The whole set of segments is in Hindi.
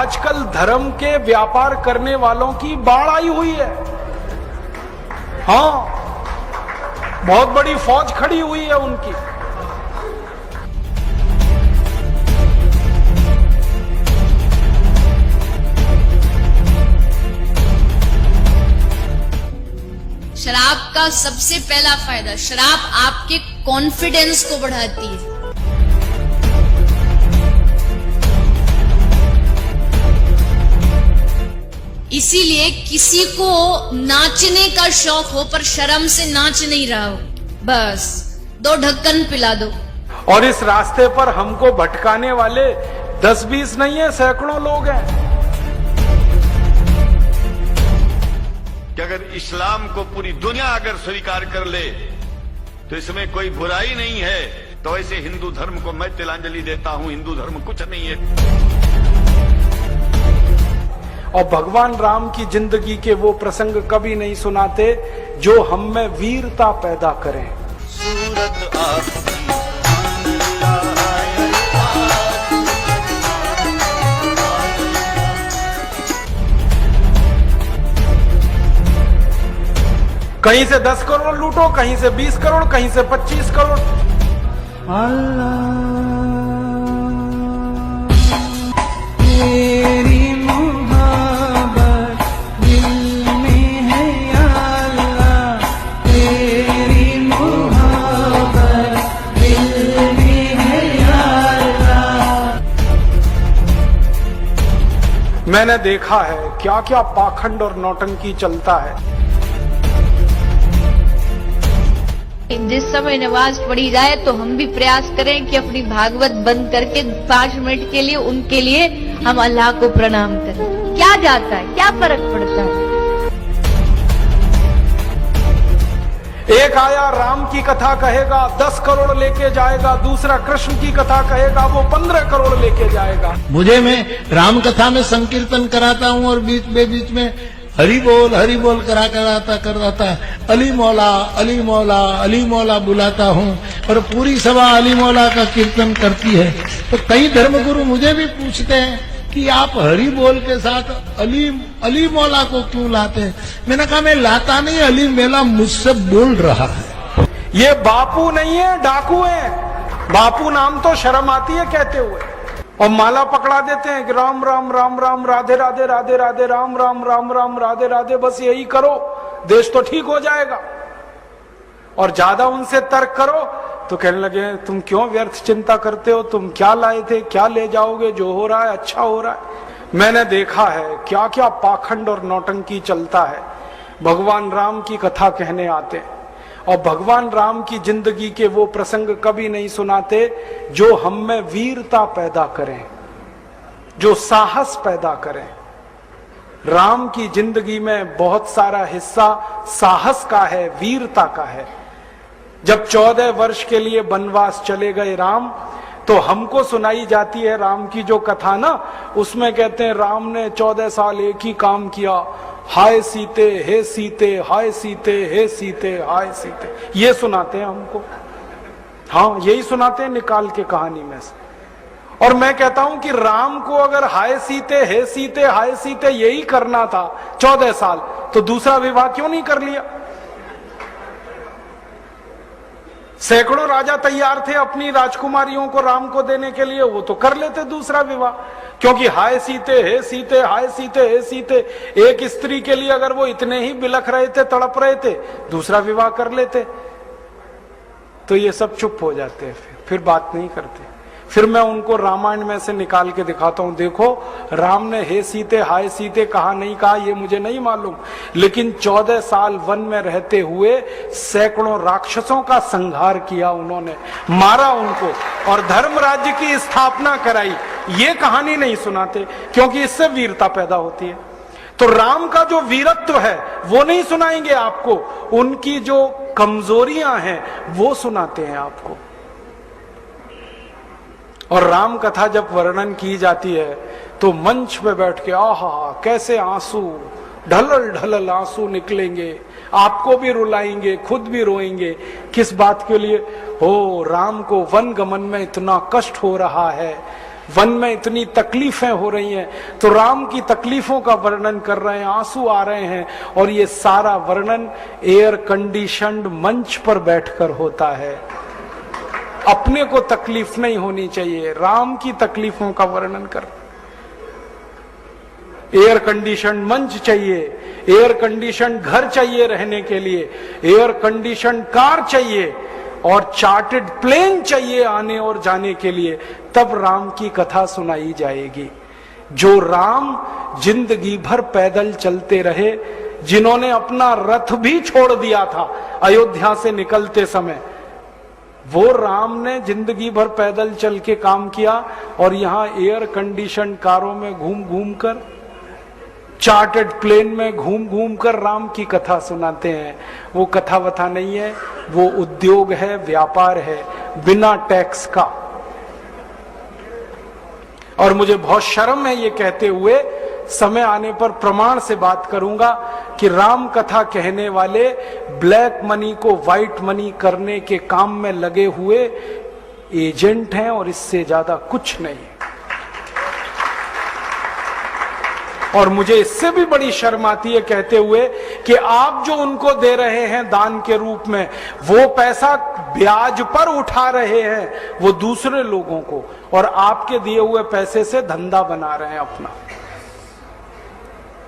आजकल धर्म के व्यापार करने वालों की बाढ़ आई हुई है। हाँ, बहुत बड़ी फौज खड़ी हुई है उनकी। शराब का सबसे पहला फायदा, शराब आपके कॉन्फिडेंस को बढ़ाती है। इसीलिए किसी को नाचने का शौक हो पर शर्म से नाच नहीं रहा हो, बस 2 ढक्कन पिला दो। और इस रास्ते पर हमको भटकाने वाले 10-20 नहीं है, सैकड़ों लोग हैं। कि अगर इस्लाम को पूरी दुनिया अगर स्वीकार कर ले तो इसमें कोई बुराई नहीं है, तो ऐसे हिंदू धर्म को मैं तिलांजलि देता हूं। हिंदू धर्म कुछ नहीं है। और भगवान राम की जिंदगी के वो प्रसंग कभी नहीं सुनाते जो हम में वीरता पैदा करें। सूरत आपकी कहीं से 10 करोड़ लूटो, कहीं से 20 करोड़, कहीं से 25 करोड़। तेरी मोहब्बत दिल में है या अल्लाह, तेरी मोहब्बत दिल में है या अल्लाह। मैंने देखा है क्या क्या पाखंड और नौटंकी चलता है। जिस समय नमाज पढ़ी जाए तो हम भी प्रयास करें कि अपनी भागवत बंद करके 5 मिनट के लिए उनके लिए हम अल्लाह को प्रणाम करें। क्या जाता है, क्या फर्क पड़ता है। एक आया राम की कथा कहेगा 10 करोड़ लेके जाएगा, दूसरा कृष्ण की कथा कहेगा वो 15 करोड़ लेके जाएगा। मुझे मैं राम कथा में संकीर्तन कराता हूँ और बीच में हरि बोल कराता अली मौला अली मौला अली मौला बुलाता हूँ और पूरी सभा अली मौला का कीर्तन करती है। तो कई धर्मगुरु मुझे भी पूछते हैं कि आप हरि बोल के साथ अली मौला को क्यों लाते हैं। मैंने कहा मैं लाता नहीं, अली मेला मुझसे बोल रहा है। ये बापू नहीं है, डाकू है। बापू नाम तो शर्म आती है कहते हुए, और माला पकड़ा देते हैं कि राम राम राम राम राधे राधे राधे राधे राम राम राम राम राधे राधे, बस यही करो देश तो ठीक हो जाएगा। और ज्यादा उनसे तर्क करो तो कहने लगे तुम क्यों व्यर्थ चिंता करते हो, तुम क्या लाए थे, क्या ले जाओगे, जो हो रहा है अच्छा हो रहा है। मैंने देखा है क्या क्या पाखंड और नौटंकी चलता है। भगवान राम की कथा कहने आते हैं और भगवान राम की जिंदगी के वो प्रसंग कभी नहीं सुनाते जो हम में वीरता पैदा करें, जो साहस पैदा करें। राम की जिंदगी में बहुत सारा हिस्सा साहस का है, वीरता का है। जब 14 वर्ष के लिए वनवास चले गए राम, तो हमको सुनाई जाती है राम की जो कथा ना, उसमें कहते हैं राम ने 14 साल एक ही काम किया, हाय सीते हे सीते, हाय सीते हे सीते, हाय सीते, ये सुनाते हैं हमको। हाँ, यही सुनाते हैं निकाल के कहानी में से। और मैं कहता हूं कि राम को अगर हाय सीते हे सीते हाय सीते यही करना था 14 साल, तो दूसरा विवाह क्यों नहीं कर लिया। सैकड़ों राजा तैयार थे अपनी राजकुमारियों को राम को देने के लिए, वो तो कर लेते दूसरा विवाह। क्योंकि हाय सीते हे सीते हाय सीते हे सीते, एक स्त्री के लिए अगर वो इतने ही बिलख रहे थे, तड़प रहे थे, दूसरा विवाह कर लेते। तो ये सब चुप हो जाते हैं, फिर बात नहीं करते। फिर मैं उनको रामायण में से निकाल के दिखाता हूं, देखो राम ने हे सीते हाय सीते कहा नहीं कहा ये मुझे नहीं मालूम, लेकिन 14 साल वन में रहते हुए सैकड़ों राक्षसों का संहार किया उन्होंने, मारा उनको और धर्म राज्य की स्थापना कराई। ये कहानी नहीं सुनाते क्योंकि इससे वीरता पैदा होती है। तो राम का जो वीरत्व है वो नहीं सुनाएंगे आपको, उनकी जो कमजोरियां हैं वो सुनाते हैं आपको। और राम कथा जब वर्णन की जाती है तो मंच पे बैठ के आहा कैसे आंसू ढलल ढलल आंसू निकलेंगे, आपको भी रुलाएंगे, खुद भी रोएंगे। किस बात के लिए? हो, राम को वन गमन में इतना कष्ट हो रहा है, वन में इतनी तकलीफें हो रही हैं, तो राम की तकलीफों का वर्णन कर रहे हैं, आंसू आ रहे हैं, और ये सारा वर्णन एयर कंडीशनड मंच पर बैठकर होता है। अपने को तकलीफ नहीं होनी चाहिए, राम की तकलीफों का वर्णन कर। एयर कंडीशन मंच चाहिए, एयर कंडीशन घर चाहिए रहने के लिए, एयर कंडीशन कार चाहिए, और चार्टर्ड प्लेन चाहिए आने और जाने के लिए, तब राम की कथा सुनाई जाएगी। जो राम जिंदगी भर पैदल चलते रहे, जिन्होंने अपना रथ भी छोड़ दिया था अयोध्या से निकलते समय, वो राम ने जिंदगी भर पैदल चल के काम किया, और यहां एयर कंडीशन कारों में घूम घूम कर, चार्टर्ड प्लेन में घूम घूम कर राम की कथा सुनाते हैं। वो कथा वथा नहीं है, वो उद्योग है, व्यापार है, बिना टैक्स का। और मुझे बहुत शर्म है ये कहते हुए, समय आने पर प्रमाण से बात करूंगा कि राम कथा कहने वाले ब्लैक मनी को व्हाइट मनी करने के काम में लगे हुए एजेंट हैं, और इससे ज्यादा कुछ नहीं। और मुझे इससे भी बड़ी शर्म आती है कहते हुए कि आप जो उनको दे रहे हैं दान के रूप में, वो पैसा ब्याज पर उठा रहे हैं वो दूसरे लोगों को, और आपके दिए हुए पैसे से धंधा बना रहे हैं अपना।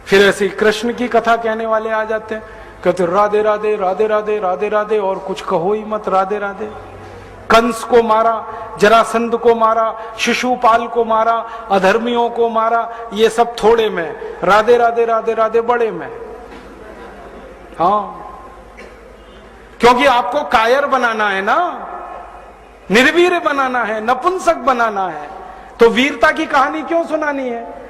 फिर ऐसे कृष्ण की कथा कहने वाले आ जाते हैं, कहते राधे राधे राधे राधे राधे राधे, और कुछ कहो ही मत, राधे राधे। कंस को मारा, जरासंध को मारा, शिशुपाल को मारा, अधर्मियों को मारा, ये सब थोड़े में, राधे राधे राधे राधे बड़े में। हाँ, क्योंकि आपको कायर बनाना है ना, निर्वीर बनाना है, नपुंसक बनाना है, तो वीरता की कहानी क्यों सुनानी है?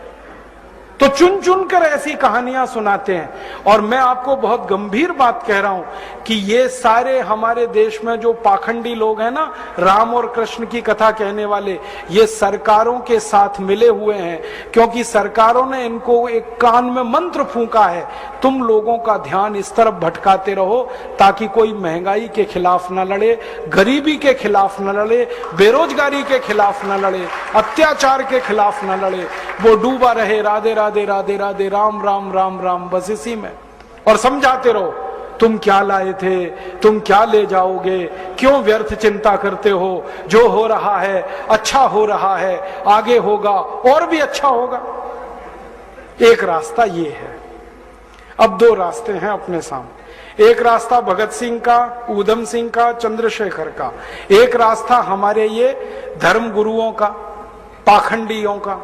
तो चुन चुन कर ऐसी कहानियां सुनाते हैं। और मैं आपको बहुत गंभीर बात कह रहा हूं कि ये सारे हमारे देश में जो पाखंडी लोग हैं ना, राम और कृष्ण की कथा कहने वाले, ये सरकारों के साथ मिले हुए हैं, क्योंकि सरकारों ने इनको एक कान में मंत्र फूंका है, तुम लोगों का ध्यान इस तरफ भटकाते रहो ताकि कोई महंगाई के खिलाफ न लड़े, गरीबी के खिलाफ न लड़े, बेरोजगारी के खिलाफ न लड़े, अत्याचार के खिलाफ न लड़े, वो डूबा रहे राधे राधे राधे राधे राम राम राम राम, बस इसी में। और समझाते रहो, तुम क्या लाए थे, तुम क्या ले जाओगे, क्यों व्यर्थ चिंता करते हो, जो हो रहा है अच्छा हो रहा है, आगे होगा और भी अच्छा होगा। एक रास्ता ये है। अब दो रास्ते हैं अपने सामने, एक रास्ता भगत सिंह का, ऊधम सिंह का, चंद्रशेखर का, एक रास्ता हमारे ये धर्म गुरुओं का, पाखंडियों का,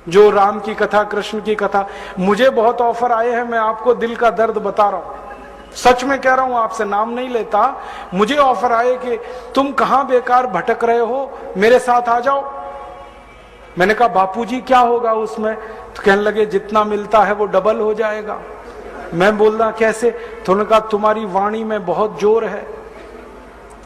जो राम की कथा, कृष्ण की कथा। मुझे बहुत ऑफर आए हैं, मैं आपको दिल का दर्द बता रहा हूं, सच में कह रहा हूं, आपसे नाम नहीं लेता। मुझे ऑफर आए कि तुम कहां बेकार भटक रहे हो, मेरे साथ आ जाओ। मैंने कहा बापूजी क्या होगा उसमें? तो कहने लगे जितना मिलता है वो डबल हो जाएगा। मैं बोल रहा कैसे? तो उन्होंने कहा तुम्हारी वाणी में बहुत जोर है,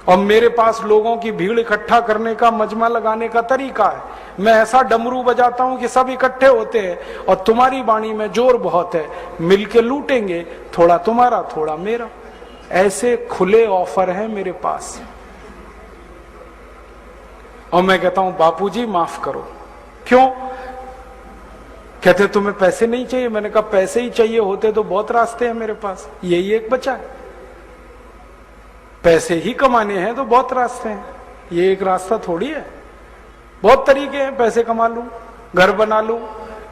और मेरे पास लोगों की भीड़ इकट्ठा करने का, मजमा लगाने का तरीका है। मैं ऐसा डमरू बजाता हूं कि सब इकट्ठे होते हैं, और तुम्हारी वाणी में जोर बहुत है, मिलके लूटेंगे, थोड़ा तुम्हारा थोड़ा मेरा। ऐसे खुले ऑफर हैं मेरे पास। और मैं कहता हूं बापूजी माफ करो। क्यों? कहते तुम्हें पैसे नहीं चाहिए। मैंने कहा पैसे ही चाहिए होते तो बहुत रास्ते हैं मेरे पास, यही एक बचा है। पैसे ही कमाने हैं तो बहुत रास्ते हैं, ये एक रास्ता थोड़ी है। बहुत तरीके हैं, पैसे कमा लूं, घर बना लूं,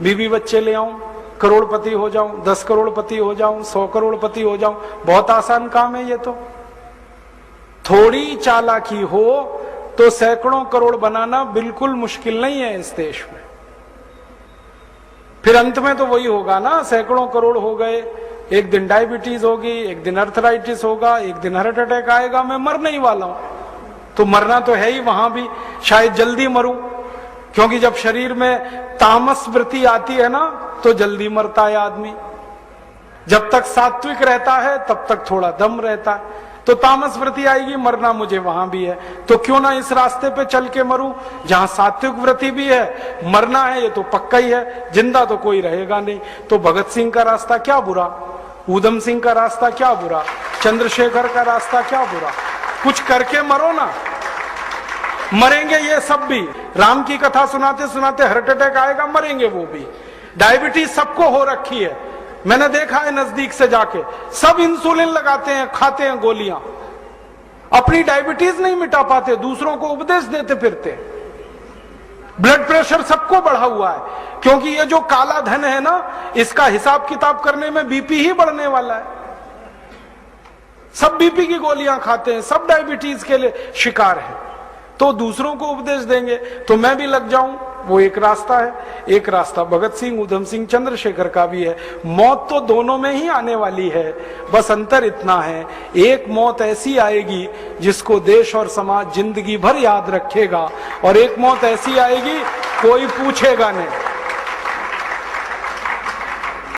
बीवी बच्चे ले आऊं, करोड़पति हो जाऊं, 10 करोड़पति हो जाऊं, 100 करोड़पति हो जाऊं। बहुत आसान काम है ये तो। थोड़ी चालाकी हो तो सैकड़ों करोड़ बनाना बिल्कुल मुश्किल नहीं है इस देश में। फिर अंत में तो वही होगा ना, सैकड़ों करोड़ हो गए, एक दिन डायबिटीज होगी, एक दिन अर्थराइटिस होगा, एक दिन हार्ट अटैक आएगा, मैं मरने ही वाला हूं। तो मरना तो है ही, वहां भी शायद जल्दी मरूं, क्योंकि जब शरीर में तामस वृत्ति आती है ना तो जल्दी मरता है आदमी। जब तक सात्विक रहता है तब तक थोड़ा दम रहता है, तो तामस वृत्ति आएगी, मरना मुझे वहां भी है। तो क्यों ना इस रास्ते पे चल के मरूं जहां सात्विक वृत्ति भी है, मरना है ये तो पक्का ही है, जिंदा तो कोई रहेगा नहीं। तो भगत सिंह का रास्ता क्या बुरा, ऊधम सिंह का रास्ता क्या बुरा, चंद्रशेखर का रास्ता क्या बुरा? कुछ करके मरो ना। मरेंगे ये सब भी। राम की कथा सुनाते सुनाते हार्ट अटैक आएगा, मरेंगे वो भी। डायबिटीज सबको हो रखी है, मैंने देखा है नजदीक से जाके। सब इंसुलिन लगाते हैं, खाते हैं गोलियां, अपनी डायबिटीज नहीं मिटा पाते, दूसरों को उपदेश देते फिरते। ब्लड प्रेशर सबको बढ़ा हुआ है, क्योंकि ये जो काला धन है ना, इसका हिसाब किताब करने में बीपी ही बढ़ने वाला है। सब बीपी की गोलियां खाते हैं, सब डायबिटीज के लिए शिकार है, तो दूसरों को उपदेश देंगे तो मैं भी लग जाऊं, वो एक रास्ता है। एक रास्ता भगत सिंह, उधम सिंह, चंद्रशेखर का भी है। मौत तो दोनों में ही आने वाली है, बस अंतर इतना है, एक मौत ऐसी आएगी जिसको देश और समाज जिंदगी भर याद रखेगा, और एक मौत ऐसी आएगी कोई पूछेगा नहीं।